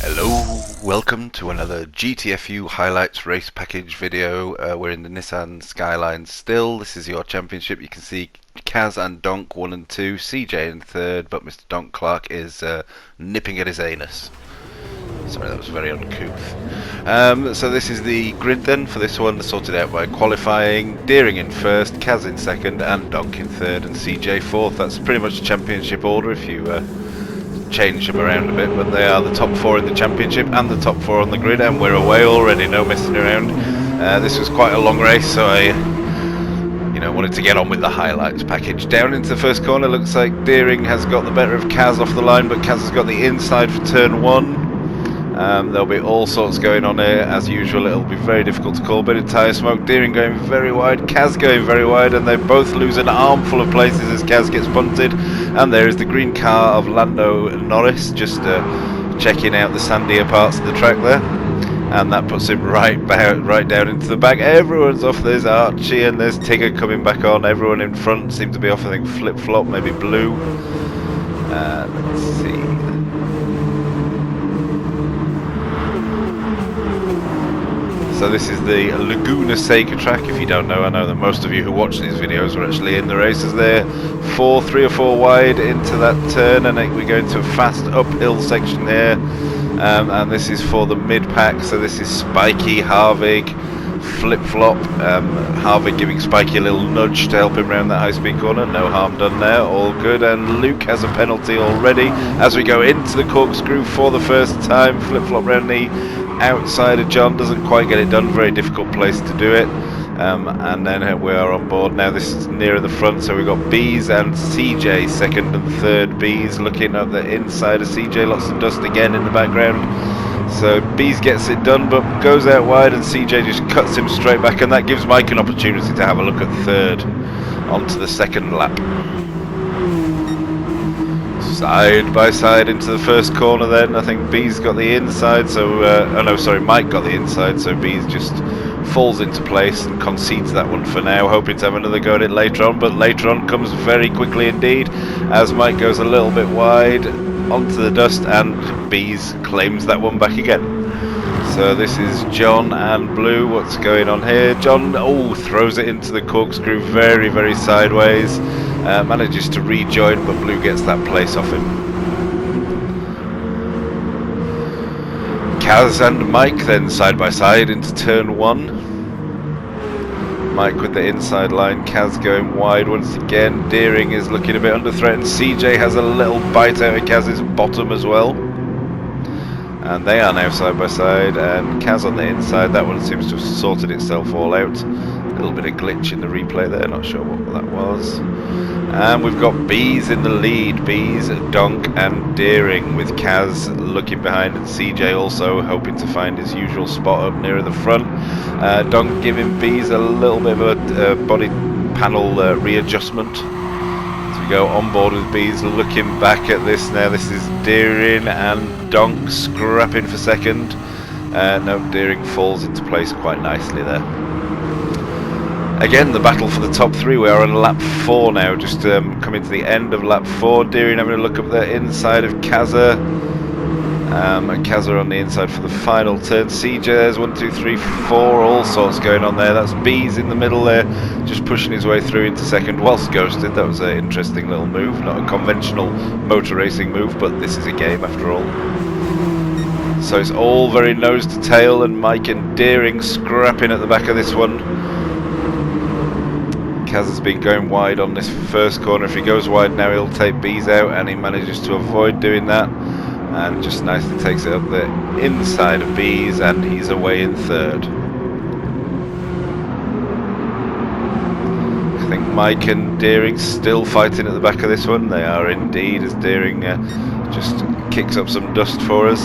Hello, welcome to another GTFU highlights race package video. We're in the Nissan Skyline still. This is your championship. You can see Kaz and Donk 1 and 2, CJ in third, but Mr. Donk Clark is nipping at his anus. Sorry, that was very uncouth. So this is the grid then for this one, sorted out by qualifying. Deering in first, Kaz in second, and Donk in third, and CJ fourth. That's pretty much the championship order if you change them around a bit, but they are the top four in the championship and the top four on the grid, and we're away already, no messing around. This was quite a long race, so I wanted to get on with the highlights package. Down into the first corner, looks like Deering has got the better of Kaz off the line, but Kaz has got the inside for turn one. There'll be all sorts going on here as usual. It'll be very difficult to call. Bit of tyre smoke. Deering going very wide, Kaz going very wide, and they both lose an armful of places as Kaz gets punted. And there is the green car of Lando Norris, just checking out the sandier parts of the track there, and that puts him right down into the back. Everyone's off. There's Archie and there's Tigger coming back on. Everyone in front seems to be off. I think Flip Flop, maybe Blue. Let's see. So this is the Laguna track. If you don't know, I know that most of you who watch these videos were actually in the races there. 3 or 4 wide into that turn, and we go into a fast uphill section here. And this is for the mid-pack, so this is Spiky, Harvig, Flip Flop. Harvig giving Spiky a little nudge to help him around that high-speed corner. No harm done there, all good. And Luke has a penalty already as we go into the corkscrew for the first time. Flip Flop round the outside of John, doesn't quite get it done, very difficult place to do it. And then we are on board now. This is nearer the front, so we've got Bees and CJ second and third. Bees looking at the inside of CJ, lots of dust again in the background. So Bees gets it done but goes out wide, and CJ just cuts him straight back, and that gives Mike an opportunity to have a look at third onto the second lap. Side by side into the first corner then. I think Bees got the inside, so Mike got the inside, so Bees just falls into place and concedes that one for now, hoping to have another go at it later on, but later on comes very quickly indeed as Mike goes a little bit wide onto the dust, and Bees claims that one back again. So this is John and Blue. What's going on here? John throws it into the corkscrew very, very sideways. Manages to rejoin, but Blue gets that place off him. Kaz and Mike then side by side into turn one. Mike with the inside line, Kaz going wide once again. Deering is looking a bit under threat, and CJ has a little bite out of Kaz's bottom as well. And they are now side by side, and Kaz on the inside. That one seems to have sorted itself all out. A little bit of glitch in the replay there, not sure what that was. And we've got Bees in the lead. Bees, Donk and Deering, with Kaz looking behind, and CJ also hoping to find his usual spot up nearer the front. Donk giving Bees a little bit of a body panel readjustment. So we go on board with Bees, looking back at this now. This is Deering and Donk scrapping for second. No, Deering falls into place quite nicely there. Again, the battle for the top three. We are on lap 4 now, just coming to the end of lap 4. Deering having a look up the inside of Kaza. And Kaza on the inside for the final turn. CJ, there's 1, 2, 3, 4, all sorts going on there. That's Bees in the middle there, just pushing his way through into second whilst ghosted. That was an interesting little move, not a conventional motor racing move, but this is a game after all. So it's all very nose to tail, and Mike and Deering scrapping at the back of this one. Kaz has been going wide on this first corner. If he goes wide now, he'll take Bees out, and he manages to avoid doing that, and just nicely takes it up the inside of Bees, and he's away in third. I think Mike and Deering still fighting at the back of this one. They are indeed, as Deering just kicks up some dust for us.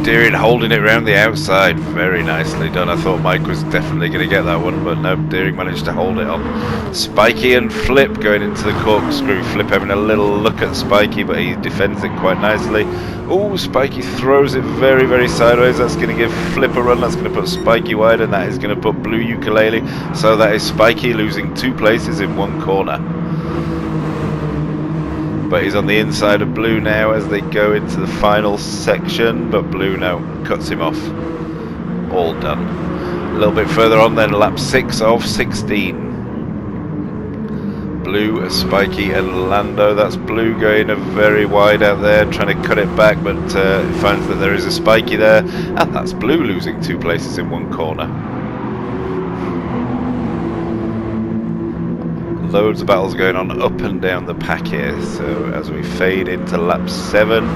Deering holding it around the outside, very nicely done. I thought Mike was definitely going to get that one, but no, Deering managed to hold it on. Spiky and Flip going into the corkscrew. Flip having a little look at Spiky, but he defends it quite nicely. Spiky throws it very, very sideways. That's going to give Flip a run. That's going to put Spiky wide, and that is going to put Blue Ukulele. So that is Spiky losing 2 places in 1 corner. but he's on the inside of Blue now as they go into the final section, but Blue now cuts him off. All done. A little bit further on then, lap 6 of 16. Blue, Spiky and Lando. That's Blue going very wide out there, trying to cut it back, but finds that there is a Spiky there, and that's Blue losing 2 places in 1 corner. Loads of battles going on up and down the pack here, so as we fade into lap 7,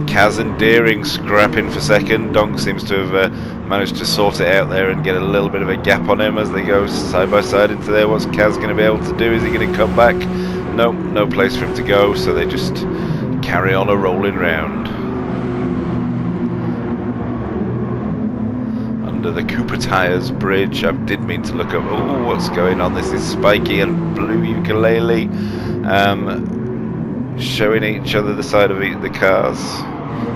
Kaz and Deering scrapping for second. Donk seems to have managed to sort it out there and get a little bit of a gap on him as they go side by side into there. What's Kaz going to be able to do? Is he going to come back? Nope, no place for him to go, so they just carry on a rolling round. Under the Cooper Tyres bridge, I did mean to look up, oh, what's going on? This is Spiky and Blue Ukulele showing each other the side of the cars.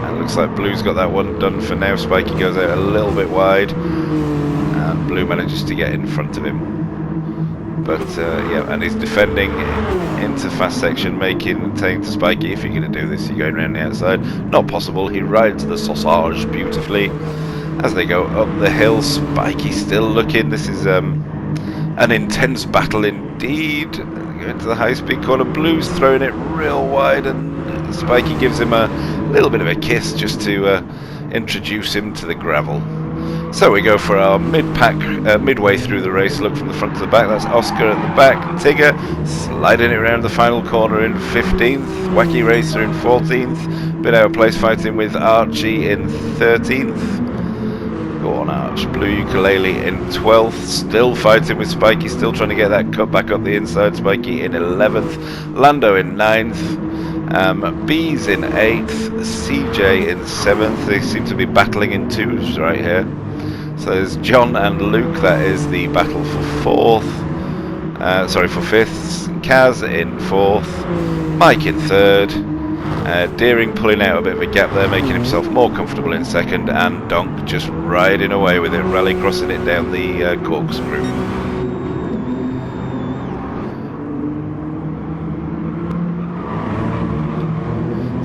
And it looks like Blue's got that one done for now. Spiky goes out a little bit wide, and Blue manages to get in front of him. But yeah, and he's defending into fast section, saying to Spiky, if you're going to do this, you're going around the outside. Not possible. He rides the sausage beautifully as they go up the hill. Spiky still looking. This is an intense battle indeed. Going to the high-speed corner. Blue's throwing it real wide, and Spiky gives him a little bit of a kiss just to introduce him to the gravel. So we go for our midway through the race look from the front to the back. That's Oscar at the back, Tigger sliding it around the final corner in 15th, Wacky Racer in 14th, bit out of place fighting with Archie in 13th. Go on Arch. Blue Ukulele in 12th, still fighting with Spiky, still trying to get that cut back up the inside. Spiky in 11th, Lando in 9th, Bees in 8th, CJ in 7th. They seem to be battling in 2s right here. So there's John and Luke, that is the battle for 4th, for 5th, Kaz in 4th, Mike in 3rd, Deering pulling out a bit of a gap there, making himself more comfortable in 2nd, and Donk just riding away with it, rally crossing it down the corkscrew.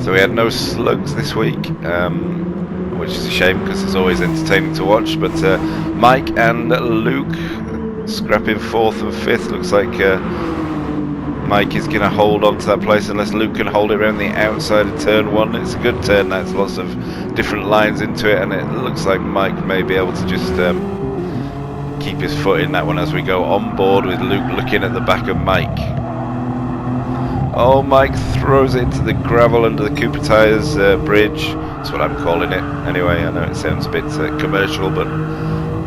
So we had no slugs this week, which is a shame because it's always entertaining to watch, but Mike and Luke scrapping 4th and 5th. Looks like Mike is going to hold on to that place unless Luke can hold it around the outside of turn 1. It's a good turn, that's lots of different lines into it, and it looks like Mike may be able to just keep his foot in that one as we go on board with Luke looking at the back of Mike. Oh, Mike throws it into the gravel under the Cooper Tyres bridge. That's what I'm calling it. Anyway, I know it sounds a bit commercial, but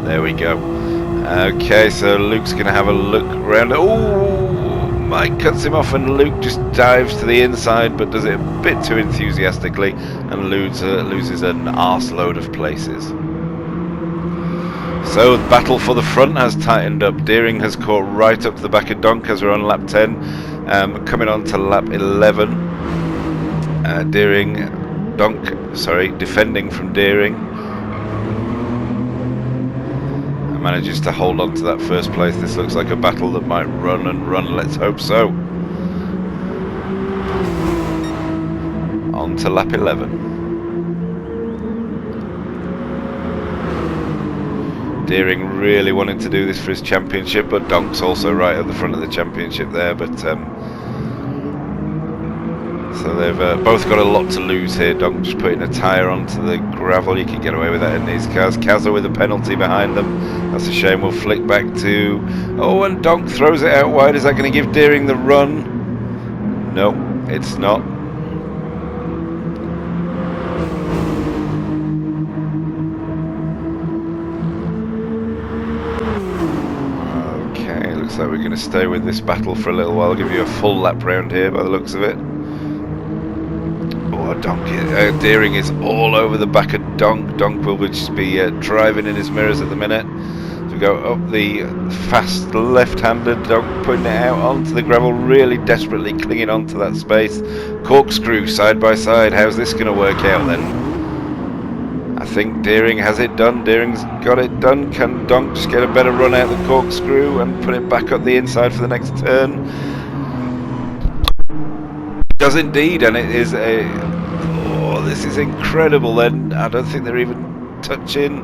there we go. Okay, so Luke's going to have a look around. Oh! Mike cuts him off and Luke just dives to the inside, but does it a bit too enthusiastically and loses an arseload of places. So the battle for the front has tightened up. Deering has caught right up to the back of Donk as we're on lap 10. Coming on to lap 11. Defending from Deering. Manages to hold on to that first place. This looks like a battle that might run and run. Let's hope so. On to lap 11. Deering really wanting to do this for his championship, but Donk's also right at the front of the championship there. But so they've both got a lot to lose here. Donk just putting a tyre onto the gravel. You can get away with that in these cars. Kazza with a penalty behind them. That's a shame. We'll flick back to... Oh, and Donk throws it out wide. Is that going to give Deering the run? No, it's not. Okay, looks like we're going to stay with this battle for a little while. I'll give you a full lap round here by the looks of it. Deering is all over the back of Donk. Donk will just be driving in his mirrors at the minute. So we go up the fast left-handed, Donk putting it out onto the gravel, really desperately clinging onto that space. Corkscrew side by side. How's this going to work out then? I think Deering has it done. Deering's got it done. Can Donk just get a better run out the corkscrew and put it back up the inside for the next turn? does indeed, and it is a... Oh, this is incredible then. I don't think they're even touching.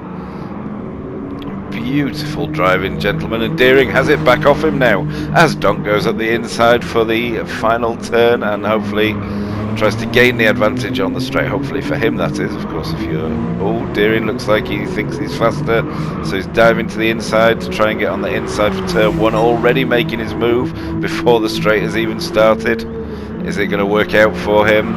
Beautiful driving, gentlemen, and Deering has it back off him now as Donk goes up the inside for the final turn and hopefully tries to gain the advantage on the straight. Hopefully for him, that is. Of course, if you're... Oh, Deering looks like he thinks he's faster, so he's diving to the inside to try and get on the inside for turn one, already making his move before the straight has even started. Is it going to work out for him?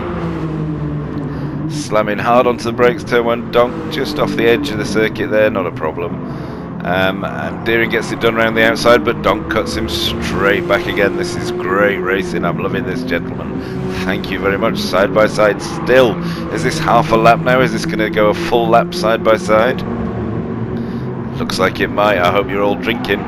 Slamming hard onto the brakes, turn one. Donk just off the edge of the circuit there, not a problem. And Deering gets it done around the outside, but Donk cuts him straight back again. This is great racing. I'm loving this, gentlemen. Thank you very much. Side by side still. Is this half a lap now? Is this going to go a full lap side by side? Looks like it might. I hope you're all drinking.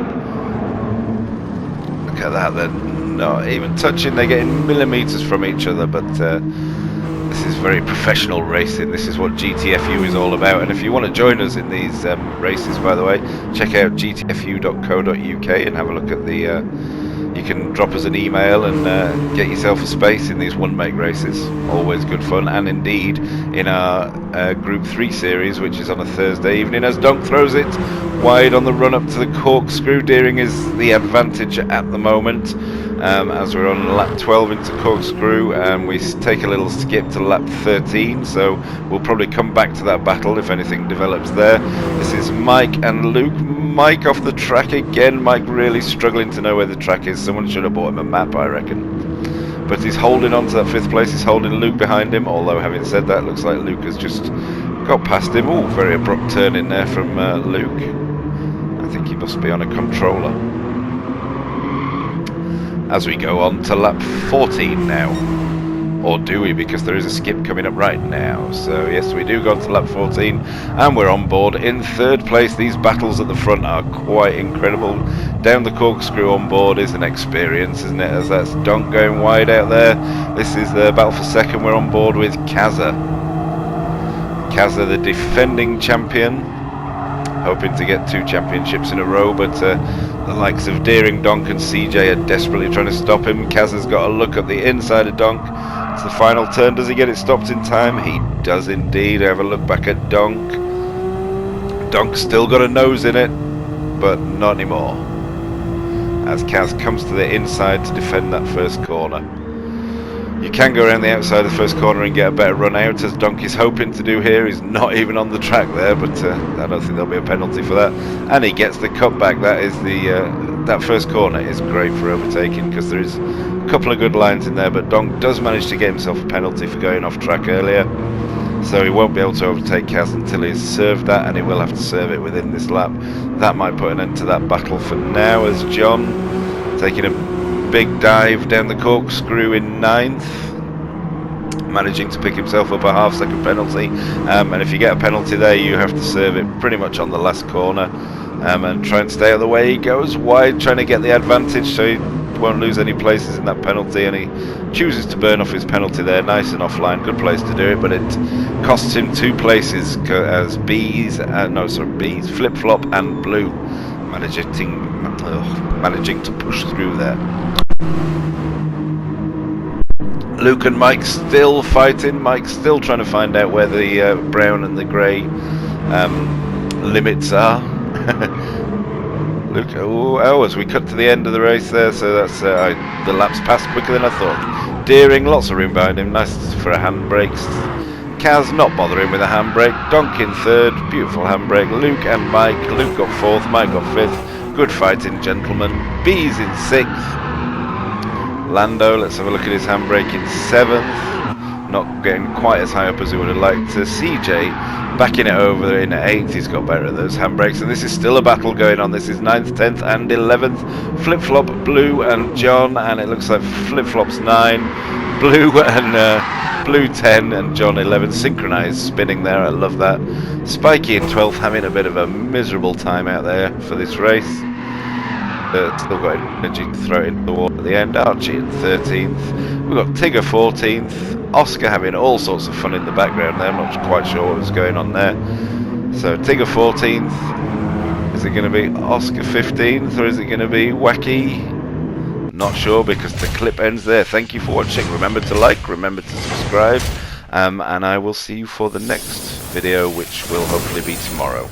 Look at that then. Not even touching. They're getting millimetres from each other, but this is very professional racing. This is what GTFU is all about. And if you want to join us in these races, by the way, check out gtfu.co.uk and have a look at the... you can drop us an email and get yourself a space in these one-make races. Always good fun. And indeed, in our Group 3 series, which is on a Thursday evening, as Donk throws it wide on the run-up to the corkscrew. Deering is the advantage at the moment. As we're on lap 12 into corkscrew, and we take a little skip to lap 13, so we'll probably come back to that battle if anything develops there. This is Mike and Luke. Mike off the track again. Mike really struggling to know where the track is. Someone should have bought him a map, I reckon. But he's holding on to that 5th place. He's holding Luke behind him, although having said that, looks like Luke has just got past him. Oh, very abrupt turn in there from Luke. I think he must be on a controller. As we go on to lap 14 now. Or do we? Because there is a skip coming up right now. So yes, we do go on to lap 14 and we're on board in 3rd place. These battles at the front are quite incredible. Down the corkscrew on board is an experience, isn't it? As that's Donk going wide out there. This is the battle for 2nd. We're on board with Kaza. Kaza, the defending champion. Hoping to get 2 championships in a row, but the likes of Deering, Donk and CJ are desperately trying to stop him. Kaza's got a look at the inside of Donk. It's the final turn. Does he get it stopped in time? He does indeed. Have a look back at Donk. Donk's still got a nose in it, but not anymore. As Kaz comes to the inside to defend that first corner. You can go around the outside of the first corner and get a better run out, as Donk is hoping to do here. He's not even on the track there, but I don't think there'll be a penalty for that. And he gets the cutback. That is that first corner is great for overtaking, because there is a couple of good lines in there, but Donk does manage to get himself a penalty for going off track earlier. So he won't be able to overtake Kaz until he's served that, and he will have to serve it within this lap. That might put an end to that battle for now, as John taking a big dive down the corkscrew in 9th, managing to pick himself up a half-second penalty. And if you get a penalty there, you have to serve it pretty much on the last corner, and try and stay out of the way. He goes wide, trying to get the advantage so he won't lose any places in that penalty, and he chooses to burn off his penalty there, nice and offline. Good place to do it, but it costs him 2 places as Bees, Flip Flop and Blue managing to push through there. Luke and Mike still fighting. Mike's still trying to find out where the brown and the grey limits are. Luke, as we cut to the end of the race there, so that's the laps passed quicker than I thought. Deering, lots of room behind him, nice for a handbrake. Kaz not bothering with a handbrake. Donk in 3rd, beautiful handbrake. Luke and Mike. Luke got 4th, Mike got 5th. Good fighting, gentlemen. Bees in 6th. Lando, let's have a look at his handbrake in 7th. Not getting quite as high up as he would have liked to. CJ backing it over in 8th. He's got better at those handbrakes. And this is still a battle going on. This is 9th, 10th and 11th. Flip Flop, Blue and John. And it looks like Flip Flop's 9. Blue and Blue 10 and John 11. Synchronized spinning there. I love that. Spiky in 12th, having a bit of a miserable time out there for this race. Still got energy to throw it into the water at the end. Archie in 13th. We've got Tigger 14th. Oscar having all sorts of fun in the background there. I'm not quite sure what was going on there. So Tigger 14th. Is it going to be Oscar 15th or is it going to be Wacky Not sure because the clip ends there. Thank you for watching. Remember to like, remember to subscribe, and I will see you for the next video, which will hopefully be tomorrow.